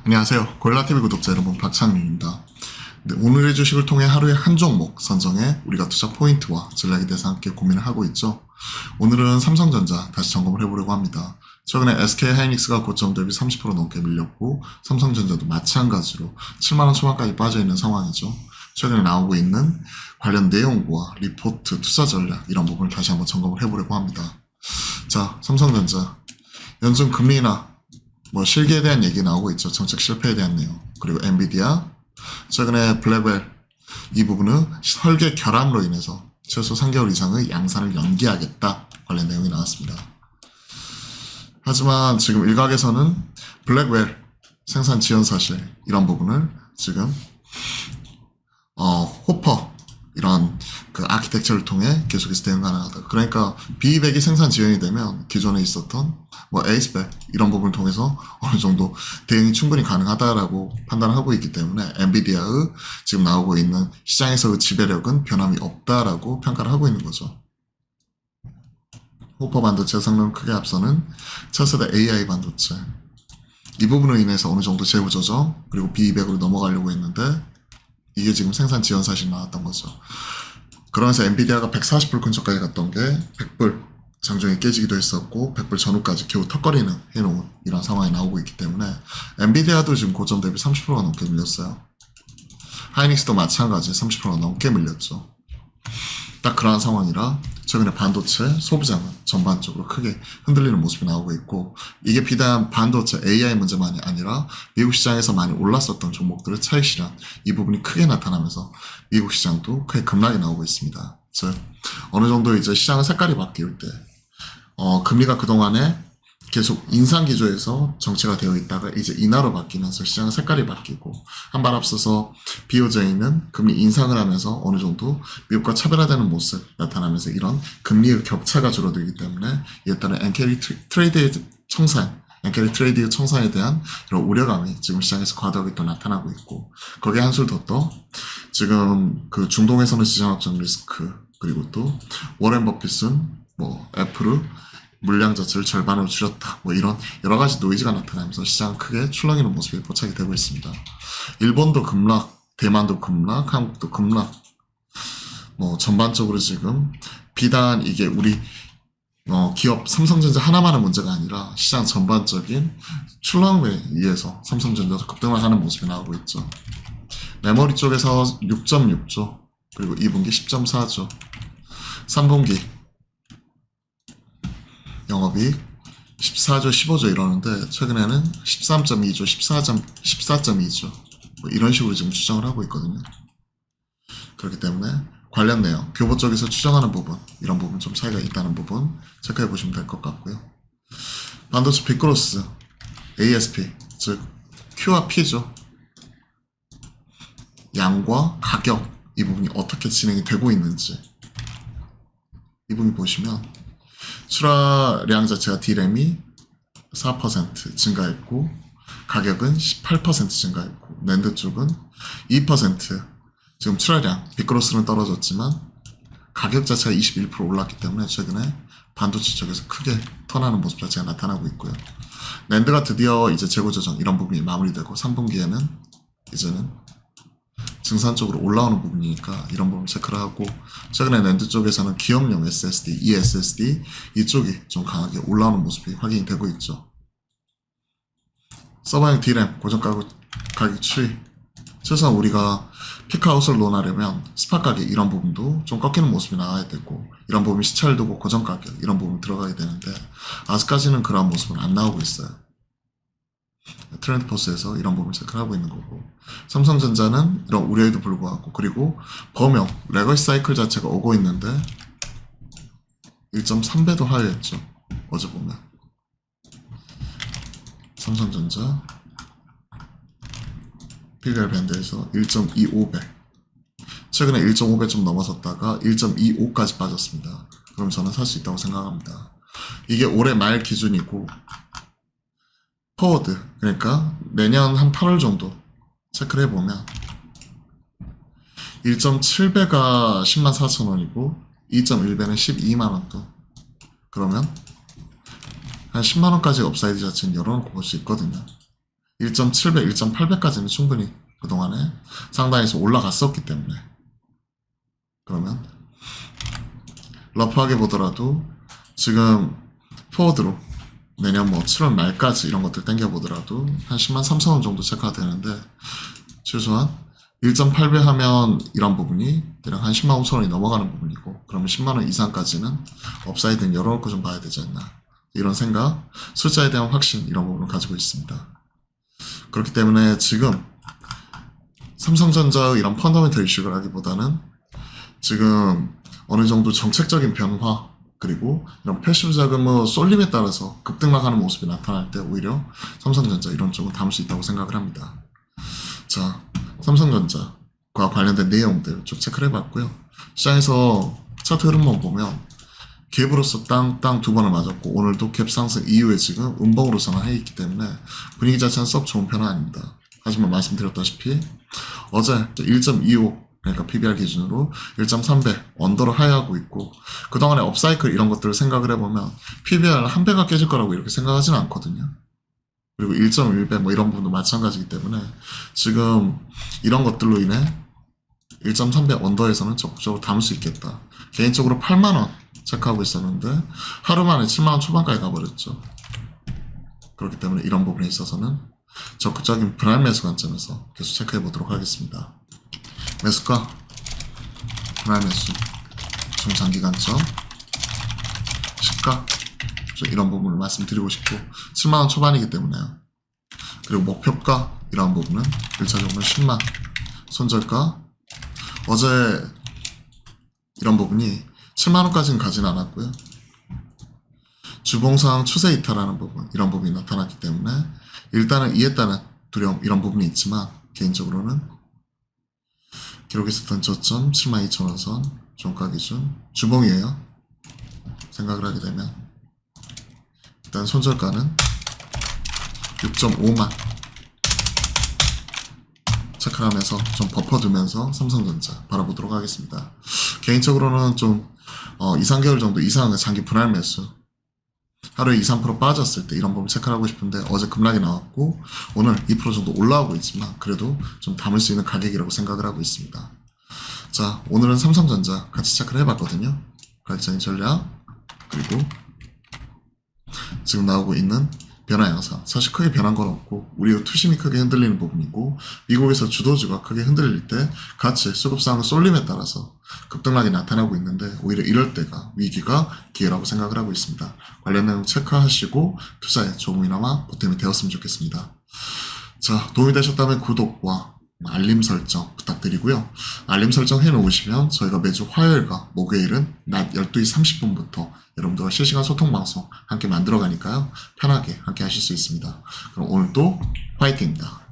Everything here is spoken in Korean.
안녕하세요. 고릴라TV 구독자 여러분, 박창민입니다. 네, 오늘의 주식을 통해 하루에 한 종목 선정해 우리가 투자 포인트와 전략에 대해서 함께 고민을 하고 있죠. 오늘은 삼성전자 다시 점검을 해보려고 합니다. 최근에 SK하이닉스가 고점 대비 30% 넘게 밀렸고 삼성전자도 마찬가지로 7만원 초반까지 빠져있는 상황이죠. 최근에 나오고 있는 관련 내용과 리포트, 투자 전략 이런 부분을 다시 한번 점검을 해보려고 합니다. 자, 삼성전자 연준 금리나 실기에 대한 얘기 나오고 있죠. 정책 실패에 대한 내용. 그리고 엔비디아, 최근에 블랙웰, 이 부분은 설계 결함으로 인해서 최소 3개월 이상의 양산을 연기하겠다 관련 내용이 나왔습니다. 하지만 지금 일각에서는 블랙웰 생산 지연 사실 이런 부분을 지금 호퍼 이런 그 아키텍처를 통해 계속해서 대응 가능하다. 그러니까 B200이 생산 지연이 되면 기존에 있었던 에이스백 이런 부분을 통해서 어느 정도 대응이 충분히 가능하다라고 판단을 하고 있기 때문에 엔비디아의 지금 나오고 있는 시장에서의 지배력은 변함이 없다라고 평가를 하고 있는 거죠. 호퍼 반도체 성능 크게 앞서는 차세대 AI 반도체 이 부분으로 인해서 어느 정도 재무 조정 그리고 B200으로 넘어가려고 했는데 이게 지금 생산 지연 사실이 나왔던 거죠. 그러면서 엔비디아가 140불 근처까지 갔던 게 100불 장중에 깨지기도 했었고 100불 전후까지 겨우 턱걸이는 해놓은 이런 상황이 나오고 있기 때문에 엔비디아도 지금 고점 대비 30%가 넘게 밀렸어요. 하이닉스도 마찬가지 30%가 넘게 밀렸죠. 딱 그러한 상황이라 최근에 반도체 소비자는 전반적으로 크게 흔들리는 모습이 나오고 있고 이게 비단 반도체 AI 문제만이 아니라 미국 시장에서 많이 올랐었던 종목들의 차익 실현 이 부분이 크게 나타나면서 미국 시장도 크게 급락이 나오고 있습니다. 즉 어느 정도 이제 시장의 색깔이 바뀔 때 금리가 그동안에 계속 인상 기조에서 정체가 되어 있다가 이제 인하로 바뀌면서 시장의 색깔이 바뀌고 한 발 앞서서 BOJ는 금리 인상을 하면서 어느 정도 미국과 차별화되는 모습 나타나면서 이런 금리의 격차가 줄어들기 때문에 이에 따른 엔캐리 트레이드 청산에 대한 이런 우려감이 지금 시장에서 과도하게 또 나타나고 있고 거기에 한술 더 떠 지금 그 중동에서는 시장 확정 리스크 그리고 또 워렌 버핏은 애플을 물량 자체를 절반으로 줄였다. 이런 여러 가지 노이즈가 나타나면서 시장 크게 출렁이는 모습이 포착이 되고 있습니다. 일본도 급락, 대만도 급락, 한국도 급락. 전반적으로 지금 비단 이게 우리 기업 삼성전자 하나만의 문제가 아니라 시장 전반적인 출렁에 의해서 삼성전자도 급등을 하는 모습이 나오고 있죠. 메모리 쪽에서 6.6조, 그리고 2분기 10.4조, 3분기 영업이익 14조, 15조 이러는데 최근에는 13.2조, 14.2조 이런 식으로 지금 추정을 하고 있거든요. 그렇기 때문에 관련 내용, 교보 쪽에서 추정하는 부분 이런 부분 좀 차이가 있다는 부분 체크해 보시면 될 것 같고요. 반도체 빅그로스, ASP 즉 Q와 P죠. 양과 가격 이 부분이 어떻게 진행이 되고 있는지 이 부분 보시면 출하량 자체가 D램이 4% 증가했고 가격은 18% 증가했고 낸드 쪽은 2% 지금 출하량 빅그로스는 떨어졌지만 가격 자체가 21% 올랐기 때문에 최근에 반도체 쪽에서 크게 턴하는 모습 자체가 나타나고 있고요. 낸드가 드디어 이제 재고 조정 이런 부분이 마무리되고 3분기에는 이제는 증산 쪽으로 올라오는 부분이니까 이런 부분 체크를 하고 최근에 낸드 쪽에서는 기업용 SSD, eSSD 이쪽이 좀 강하게 올라오는 모습이 확인이 되고 있죠. 서버형 D램 고정 가격 추이 최소한 우리가 피크아웃을 논하려면 스팟 가격 이런 부분도 좀 꺾이는 모습이 나와야 되고 이런 부분이 시차를 두고 고정 가격 이런 부분 들어가야 되는데 아직까지는 그런 모습은 안 나오고 있어요. 트렌드 포스에서 이런 부분을 체크를 하고 있는 거고 삼성전자는 이런 우려에도 불구하고 그리고 범용 레거시 사이클 자체가 오고 있는데 1.3배도 하회했죠. 어제 보면 삼성전자 PBR 밴드에서 1.25배 최근에 1.5배 좀 넘어섰다가 1.25까지 빠졌습니다. 그럼 저는 살 수 있다고 생각합니다. 이게 올해 말 기준이고 포워드 그러니까 내년 한 8월 정도 체크를 해보면 1.7배가 104,000원이고 2.1배는 12만원 그러면 한 10만원까지 업사이드 자체는 열어놓고 볼 수 있거든요. 1.7배, 1.8배까지는 충분히 그동안에 상단에서 올라갔었기 때문에 그러면 러프하게 보더라도 지금 포워드로 내년 뭐 7월 말까지 이런 것들 땡겨보더라도 한 10만 3천 원 정도 체크가 되는데 최소한 1.8배 하면 이런 부분이 대략 한 10만 5천 원이 넘어가는 부분이고 그러면 10만 원 이상까지는 업사이드는 열어놓고 좀 봐야 되지 않나 이런 생각, 숫자에 대한 확신 이런 부분을 가지고 있습니다. 그렇기 때문에 지금 삼성전자의 이런 펀더멘털 이슈라기보다는 지금 어느 정도 정책적인 변화 그리고 이런 패시브 자금의 쏠림에 따라서 급등락하는 모습이 나타날 때 오히려 삼성전자 이런 쪽은 담을 수 있다고 생각을 합니다. 자, 삼성전자과 관련된 내용들 쭉 체크를 해봤고요. 시장에서 차트 흐름만 보면 갭으로서 땅 두 번을 맞았고 오늘도 갭 상승 이후에 지금 음봉으로 전환해 있기 때문에 분위기 자체는 썩 좋은 편은 아닙니다. 하지만 말씀드렸다시피 어제 1.25 그러니까 PBR 기준으로 1.3배 언더로 하회하고 있고 그동안의 업사이클 이런 것들을 생각을 해보면 PBR 한 배가 깨질 거라고 이렇게 생각하지는 않거든요. 그리고 1.1배 뭐 이런 부분도 마찬가지이기 때문에 지금 이런 것들로 인해 1.3배 언더에서는 적극적으로 담을 수 있겠다. 개인적으로 8만원 체크하고 있었는데 하루 만에 7만원 초반까지 가버렸죠. 그렇기 때문에 이런 부분에 있어서는 적극적인 불안 매수 관점에서 계속 체크해 보도록 하겠습니다. 매수가, 불안 매수, 중장기 관점, 시가 이런 부분을 말씀드리고 싶고 7만원 초반이기 때문에요. 그리고 목표가 이런 부분은 1차적으로 10만 손절가 어제 이런 부분이 7만원까지는 가진 않았고요. 주봉상 추세 이탈하는 부분 이런 부분이 나타났기 때문에 일단은 이해했다는 두려움 이런 부분이 있지만 개인적으로는 기록에 있었던 저점 72,000원 선 종가 기준 주봉이에요. 생각을 하게 되면 일단 손절가는 6.5만 체크하면서 좀 버퍼 두면서 삼성전자 바라보도록 하겠습니다. 개인적으로는 좀 2, 3개월 정도 이상의 장기 분할 매수 하루에 2, 3% 빠졌을 때 이런 부분 체크하고 싶은데 어제 급락이 나왔고 오늘 2% 정도 올라오고 있지만 그래도 좀 담을 수 있는 가격이라고 생각을 하고 있습니다. 자, 오늘은 삼성전자 같이 체크를 해봤거든요. 가격적인 전략 그리고 지금 나오고 있는 변화 양상 사실 크게 변한 건 없고 우리의 투심이 크게 흔들리는 부분이고 미국에서 주도주가 크게 흔들릴 때 같이 수급상의 쏠림에 따라서 급등락이 나타나고 있는데 오히려 이럴 때가 위기가 기회라고 생각을 하고 있습니다. 관련 내용 체크하시고 투자에 조금이나마 보탬이 되었으면 좋겠습니다. 자, 도움이 되셨다면 구독과 알림 설정 부탁드리고요. 알림 설정 해놓으시면 저희가 매주 화요일과 목요일은 낮 12시 30분부터 여러분들과 실시간 소통 방송 함께 만들어 가니까요. 편하게 함께 하실 수 있습니다. 그럼 오늘도 화이팅입니다.